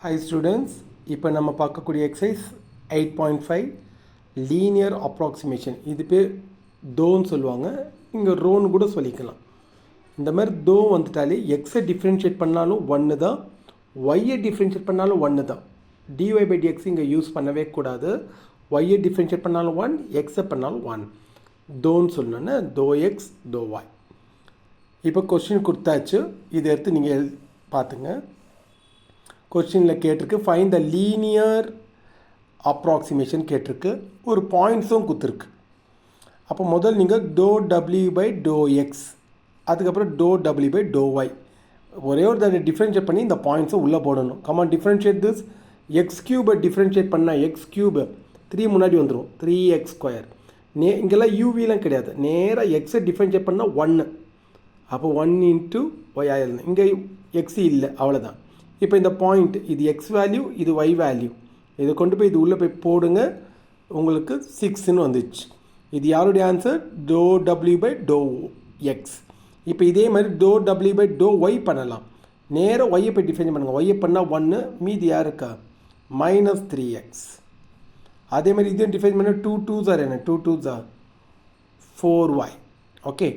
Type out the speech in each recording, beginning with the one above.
Hi students, இப்போ நம்ம பார்க்கக்கூடிய exercise 8.5 linear approximation. இது பேர் தோன்னு சொல்லுவாங்க, இங்கே ரோன்னு கூட சொல்லிக்கலாம். இந்த மாதிரி தோ வந்துட்டாலே எக்ஸை டிஃப்ரென்ஷியேட் பண்ணாலும் ஒன்று தான், ஒய்யை டிஃப்ரென்ஷியேட் பண்ணாலும் ஒன்று தான். டிஒய் பை டிஎக்ஸ் இங்கே யூஸ் பண்ணவே கூடாது. ஒய்யை டிஃப்ரென்ஷியேட் பண்ணாலும் ஒன், எக்ஸை பண்ணாலும் ஒன். தோன்னு சொல்லணுன்னா தோ எக்ஸ் தோ ஒய். இப்போ கொஸ்டின் கொடுத்தாச்சு, இதை எடுத்து நீங்கள் பார்த்துங்க. கொஸ்டினில் கேட்டிருக்கு ஃபைண்ட் த லீனியர் அப்ராக்சிமேஷன் கேட்டிருக்கு, ஒரு பாயிண்ட்ஸும் கொடுத்துருக்கு. அப்போ முதல் நீங்கள் do W by to X, அதுக்கப்புறம் do W by to Y, ஒரே ஒரு தடவை டிஃப்ரென்ஷியேட் பண்ணி இந்த பாயிண்ட்ஸும் உள்ளே போடணும். Come on differentiate this. எக்ஸ் கியூபை டிஃப்ரென்ஷியேட் பண்ணால் எக்ஸ் கியூபு 3 முன்னாடி வந்துடும், 3x ஸ்கொயர். இங்கெல்லாம் யூவிலாம் கிடையாது, நேராக எக்ஸை டிஃப்ரென்ஷியேட் பண்ணால் 1, அப்போ 1 இன்ட்டு ஒய் ஆயிடணும். இங்கே எக்ஸ் இல்லை, அவ்வளோதான். இப்போ இந்த பாயிண்ட் இது எக்ஸ் வேல்யூ, இது ஒய் வேல்யூ, இதை கொண்டு போய் இது உள்ளே போய் போடுங்க, உங்களுக்கு 6ன்னு வந்துச்சு. இது யாருடைய answer? Doe W by to x. இப்போ இதே மாதிரி doe W by to y பண்ணலாம். நேராக ஒய்யை போய் டிஃபைன் பண்ணுங்கள், ஒய்யை பண்ணால் 1, மீதி யாருக்கா -3x. அதே மாதிரி இதையும் டிஃபைன் பண்ண 2 2s ஆர் என்ன, 2 2s R 4y. Okay,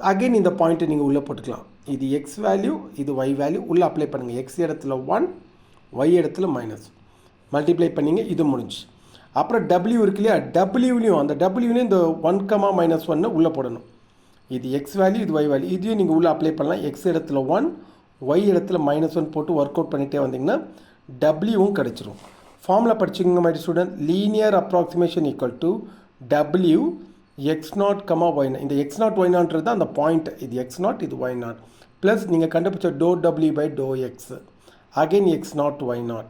again இந்த பாயிண்ட்டை நீங்கள் உள்ளே போட்டுக்கலாம். இது எக்ஸ் வேல்யூ, இது ஒய் வேல்யூ, உள்ளே அப்ளை பண்ணுங்கள். எக்ஸ் இடத்துல 1, ஒய் இடத்துல -, மல்டிப்ளை பண்ணிங்க, இது முடிஞ்சு. அப்புறம் டபிள்யூ இருக்கு இல்லையா, டபிள்யூலையும் அந்த டபிள்யூலையும் இந்த 1, -1 உள்ளே போடணும். இது எக்ஸ் வேல்யூ, இது ஒய் வேல்யூ, இதையும் நீங்கள் உள்ளே அப்ளை பண்ணலாம். எக்ஸ் இடத்துல 1, ஒய் இடத்துல -1 போட்டு ஒர்க் அவுட் பண்ணிகிட்டே வந்தீங்கன்னா டபிள்யூவும் கிடச்சிரும். ஃபார்முலா படிச்சுக்கோங்க my student. Linear approximation equal to W x0, y0. இந்த x0 y0ன்றது தான் அந்த பாயிண்ட். இது x0, இது y0 ப்ளஸ் நீங்கள் கண்டுபிடிச்ச doe W by to x, again x0 y0.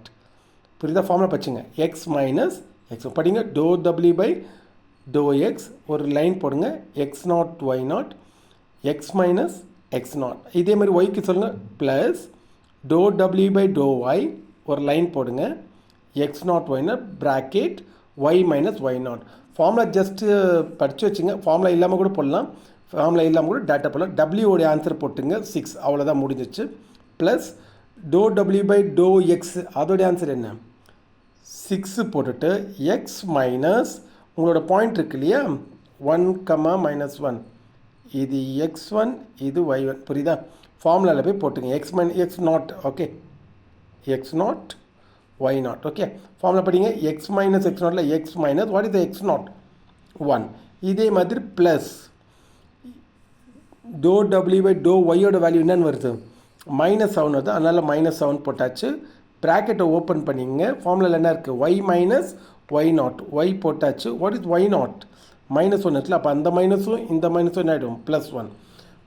புரியுதா? ஃபார்முலா படிச்சுங்க. எக்ஸ் மைனஸ் எக்ஸ் படிங்க, doe W by to x, ஒரு லைன் போடுங்க, x0 y0, X minus x0. இதே மாதிரி ஒய்க்கு சொல்லுங்கள், plus to W by to y, ஒரு லைன் போடுங்க, x0 y0 bracket y minus y0. Formula just படித்து வச்சுங்க, ஃபார்முலா இல்லாமல் கூட போடலாம், ஃபார்முலா இல்லாமல் கூட டேட்டா போடலாம். டபிள்யூடைய ஆன்சர் போட்டுங்க 6, அவ்வளோதான் முடிஞ்சிச்சு. Plus to W by to x, அதோடைய ஆன்சர் என்ன 6 போட்டுட்டு எக்ஸ் மைனஸ் உங்களோட பாயிண்ட் இருக்கு இல்லையா 1, -1, இது x1, இது y1. புரியுதா? ஃபார்முலாவில் போய் போட்டுங்க, X x0, okay, x0 y0. Okay, formula படிங்க. எக்ஸ் மைனஸ் x0ல X minus what is the x0 1. இதே மாதிரி plus to W by do ஒய்யோட வேல்யூ என்னன்னு வருது -7 வருது, அதனால் -7 போட்டாச்சு. ப்ராக்கெட்டை ஓப்பன் பண்ணிங்க. ஃபார்முலாவில் என்ன இருக்குது, ஒய் மைனஸ் y0, ஒய் போட்டாச்சு. வாட் இஸ் y0 -1 இருக்குல்ல, அப்போ அந்த மைனஸும் இந்த மைனஸும் என்ன ஆகிடும் +1.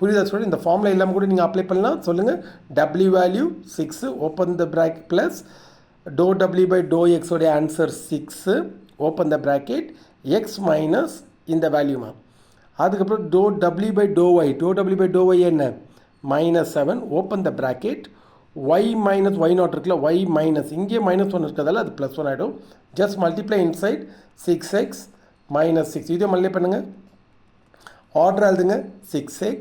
புரியுதா சொல்லி இந்த ஃபார்முலா இல்லாமல் கூட நீங்கள் அப்ளை பண்ணலாம். சொல்லுங்கள், W value 6, open the bracket, plus to W by do எக்ஸோடைய answer 6, open the bracket, X minus இந்த வேல்யூமா. அதுக்கப்புறம் do W by to Y, do W by to Y என்ன -7, open the bracket, Y minus y0 இருக்குல்ல, Y minus இங்கே -1 இருக்கிறதால அது +1 ஆகிடும். ஜஸ்ட் மல்டிப்ளை இன்சைட் 6x -6, இதே மல்டிப்ளை பண்ணுங்கள், ஆர்டர் எழுதுங்க, 6x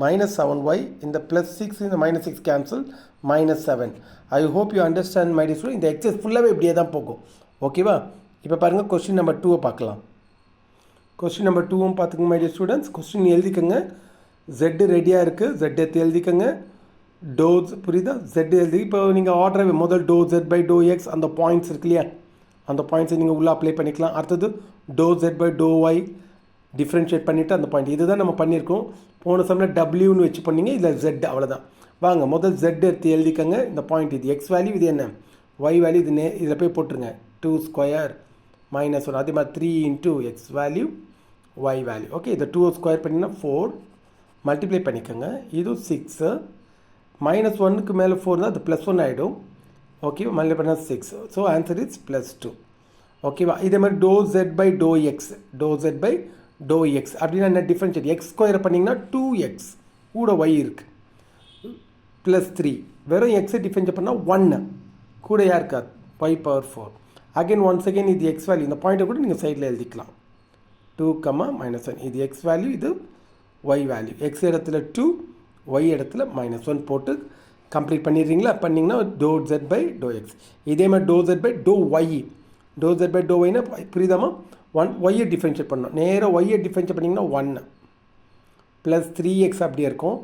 -7y, இந்த +6 இந்த -6 cancel, -7. I hope you understand my dear student. இந்த எக்ஸசைஸ் ஃபுல்லாகவே இப்படியே தான் போகும். ஓகேவா? இப்போ பாருங்கள், கொஸ்டின் நம்பர் 2 பார்க்கலாம். கொஸ்டின் நம்பர் 2 பார்த்துக்கோங்க மை டியர் ஸ்டூடெண்ட்ஸ். கொஸ்டின் எழுதிக்கோங்க, ஜெட்டு ரெடியாக இருக்குது, ஜெட் எடுத்து எழுதிக்கோங்க. டோஸ் புரியுதா, ஜெட் எழுதி. இப்போ நீங்கள் ஆர்டரை முதல் doe jet by to x, அந்த பாயிண்ட்ஸ் இருக்கு இல்லையா, அந்த பாயிண்ட்ஸை நீங்கள் உள்ளே அப்ளை பண்ணிக்கலாம். அடுத்தது doe jet by to y differentiate பண்ணிவிட்டு அந்த பாயிண்ட், இதுதான் நம்ம பண்ணியிருக்கோம். போன சமயம் டபிள்யூன்னு வச்சு பண்ணிங்க, இதில் ஜெட், அவ்வளோதான். வாங்க முதல் ஜெட் எடுத்து எழுதிக்கங்க. இந்த பாயிண்ட் இது எக்ஸ் வேல்யூ, இது என்ன ஒய் வேல்யூ, இது இதில் போய் போட்டுருங்க, 2 ஸ்கொயர் -1. அதே மாதிரி 3 into x value y value. Okay, இதை 2 ஸ்கொயர் பண்ணிங்கன்னா 4, மல்டிப்ளை பண்ணிக்கோங்க. இது 6, -1க்கு மேலே 4 தான், அது +1 ஆகிடும். ஓகே, மல்டிப்ளை பண்ணால் 6, ஸோ ஆன்சர் இஸ் +2. ஓகேவா? இதே மாதிரி to jet by to x, doe jet by to x அப்படின்னா என்ன, டிஃப்ரென்ஷியேட் எக்ஸ் ஸ்கொயர் பண்ணிங்கன்னா 2x கூட ஒய் இருக்குது +3, வெறும் எக்ஸை டிஃபரென்ஷியேட் பண்ணால் 1 கூட யார் இருக்கா y⁴. அகைன் ஒன்ஸ் அகெயின் இது எக்ஸ் வேல்யூ, இந்த பாயிண்ட்டை கூட நீங்கள் சைடில் எழுதிக்கலாம், 2, -1. இது எக்ஸ் வேல்யூ, இது ஒய் வேல்யூ. எக்ஸ் இடத்துல 2, ஒய் இடத்துல -1 போட்டு கம்ப்ளீட் பண்ணிடுறீங்களா? பண்ணிங்கன்னா do jet by to X. இதே மாதிரி to jet by to Y. To jet by do ஒய்னா புரியுதாமா? ஒய்யை டிஃபரன்ஷியேட் பண்ணணும். நேராக ஒய்யை டிஃபரன்ஷியேட் பண்ணிங்கன்னா 1 ப்ளஸ் 3x அப்படியே இருக்கும்.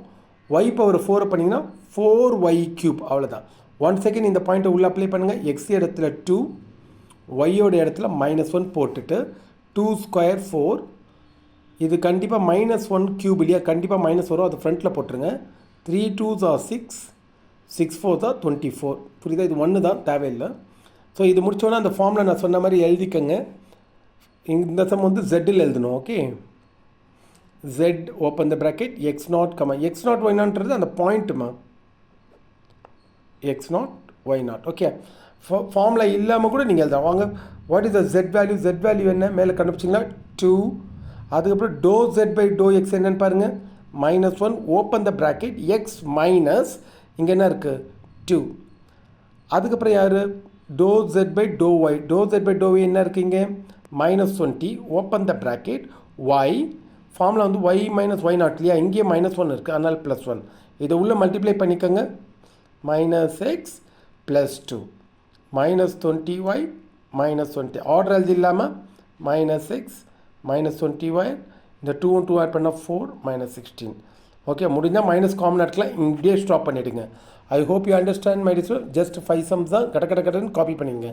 ஒய் பவர் 4 பண்ணிங்கன்னா 4y³ அவ்வளோதான். 1 செகண்ட் இந்த பாயிண்ட்டை உள்ளே அப்ளை பண்ணுங்கள். எக்ஸ் இடத்துல 2, ஒய்யோட இடத்துல -1 போட்டுட்டு 2 ஸ்கொயர் 4. இது கண்டிப்பாக -1³ இல்லையா? கண்டிப்பாக மைனஸ் வரும், அது ஃப்ரண்ட்டில் போட்டுருங்க. 3 2s are 6, 6 4s are 24. புரியுதா? இது 1 தான், தேவையில்லை. ஸோ இது முடித்தோன்னா அந்த ஃபார்மில் நான் சொன்ன மாதிரி எழுதிக்கங்க. இந்த சம் வந்து ஜெட்டில் எழுதணும். Okay, z open the bracket x0, x0 y0ன்றது அந்த பாயிண்ட்டுமா, x0 y0. ஓகே, ஃபார்முலா இல்லாமல் கூட நீங்கள் எழுதலாம். வாங்க, what is the z value? z value என்ன மேலே கண்டுபிடிச்சிங்களா? 2. அதுக்கப்புறம் doe jet by to x என்னன்னு பாருங்கள், -1 open the bracket X minus இங்கே என்ன இருக்குது 2. அதுக்கப்புறம் யார்? Doe jet by to Y. To jet by to Y என்ன இருக்குங்க? -20 open the bracket y. Formula வந்து y மைனஸ் y0 இல்லையா? இங்கேயே -1 இருக்குது, அதனால் +1. இதை உள்ளே மல்டிப்ளை பண்ணிக்கோங்க. -x +2 -20y -20. ஆர்டர் எழுதி இல்லாமல் -x -20y, இந்த 2 2 ஆட் பண்ணால் 4 -16. ஓகே, முடிஞ்சால் மைனஸ் காமன் எடுக்கலாம். இங்கேயே ஸ்டாப் பண்ணிவிடுங்க. I hope you understand my sister. Just 5 sums தான், கடன்னு காப்பி பண்ணிங்க.